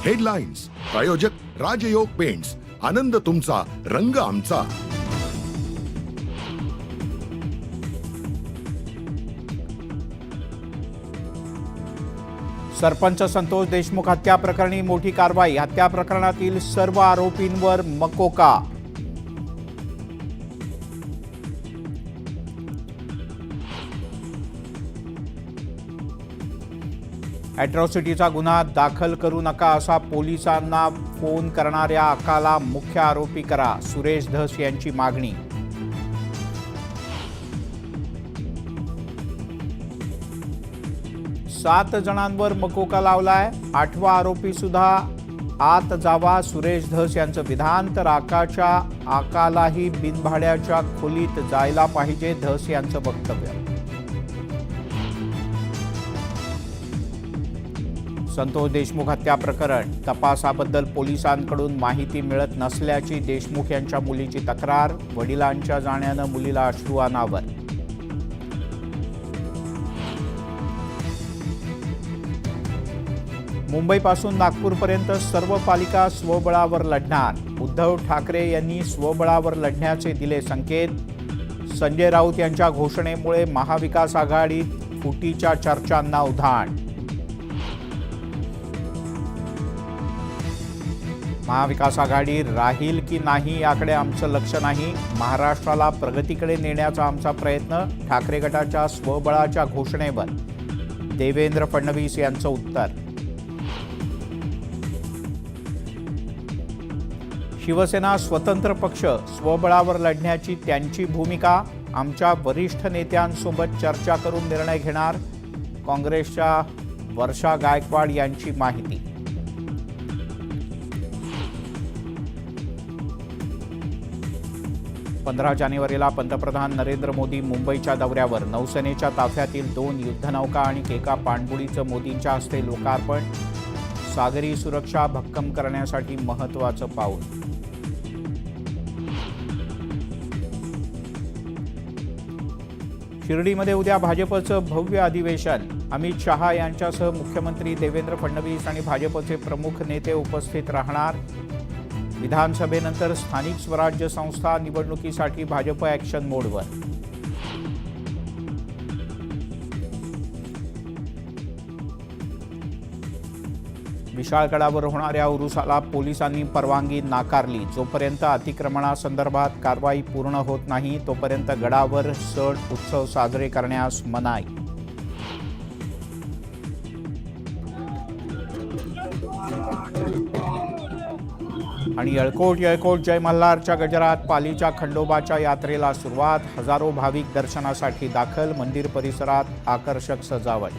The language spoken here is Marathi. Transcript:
हेडलाईन्स प्रायोजक राजयोग पेंट्स, आनंद तुमचा, रंग आमचा. सरपंच संतोष देशमुख हत्या प्रकरणी मोठी कारवाई. हत्या प्रकरणातील सर्व आरोपींवर मकोका. अॅट्रॉसिटीचा गुन्हा दाखल करू नका असा पोलिसांना फोन करणाऱ्या अकाला मुख्य आरोपी करा, सुरेश धस यांची मागणी. सात जणांवर मकोका लावलाय. 8वा आरोपी सुद्धा आत जावा, सुरेश धस यांचं विधान. तर आकालाही बिनभाड्याच्या खोलीत जायला पाहिजे, धस यांचं वक्तव्य. संतोष देशमुख हत्या प्रकरण तपासाबद्दल पोलिसांकडून माहिती मिळत नसल्याची देशमुख यांच्या मुलीची तक्रार. वडिलांच्या जाण्यानं मुलीला अश्रू अनावर. मुंबईपासून नागपूरपर्यंत सर्व पालिका स्वबळावर लढणार. उद्धव ठाकरे यांनी स्वबळावर लढण्याचे दिले संकेत. संजय राऊत यांच्या घोषणेमुळे महाविकास आघाडीत फुटीच्या चर्चांना उधाण. महाविकास आघाडी राहील की नाही याकडे आमचं लक्ष नाही. महाराष्ट्राला प्रगतीकडे नेण्याचा आमचा प्रयत्न. ठाकरे गटाच्या स्वबळाच्या घोषणेवर देवेंद्र फडणवीस यांचं उत्तर. शिवसेना स्वतंत्र पक्ष स्वबळावर लढण्याची त्यांची भूमिका. आमच्या वरिष्ठ नेत्यांसोबत चर्चा करून निर्णय घेणार, काँग्रेसच्या वर्षा गायकवाड यांची माहिती. पंधरा जानेवारीला पंतप्रधान नरेंद्र मोदी मुंबईच्या दौऱ्यावर. नौसेनेच्या ताफ्यातील 2 युद्धनौका आणि एका पाणबुडीचं मोदींच्या हस्ते लोकार्पण. सागरी सुरक्षा भक्कम करण्यासाठी महत्त्वाचं पाऊल. शिर्डीमध्ये उद्या भाजपचं भव्य अधिवेशन. अमित शहा यांच्यासह मुख्यमंत्री देवेंद्र फडणवीस आणि भाजपचे प्रमुख नेते उपस्थित राहणार. विधानसभेनंतर स्थानिक स्वराज्य संस्था निवडणुकीसाठी भाजप ॲक्शन मोडवर. विशाळगडावर होणाऱ्या उरुसाला पोलिसांनी परवानगी नाकारली. जोपर्यंत अतिक्रमणासंदर्भात कारवाई पूर्ण होत नाही तोपर्यंत गडावर सण उत्सव साजरे करण्यास मनाई. आणि येळकोट जय मल्हारच्या गजरात पालीच्या खंडोबाच्या यात्रेला सुरुवात. हजारो भाविक दर्शनासाठी दाखल. मंदिर परिसरात आकर्षक सजावट.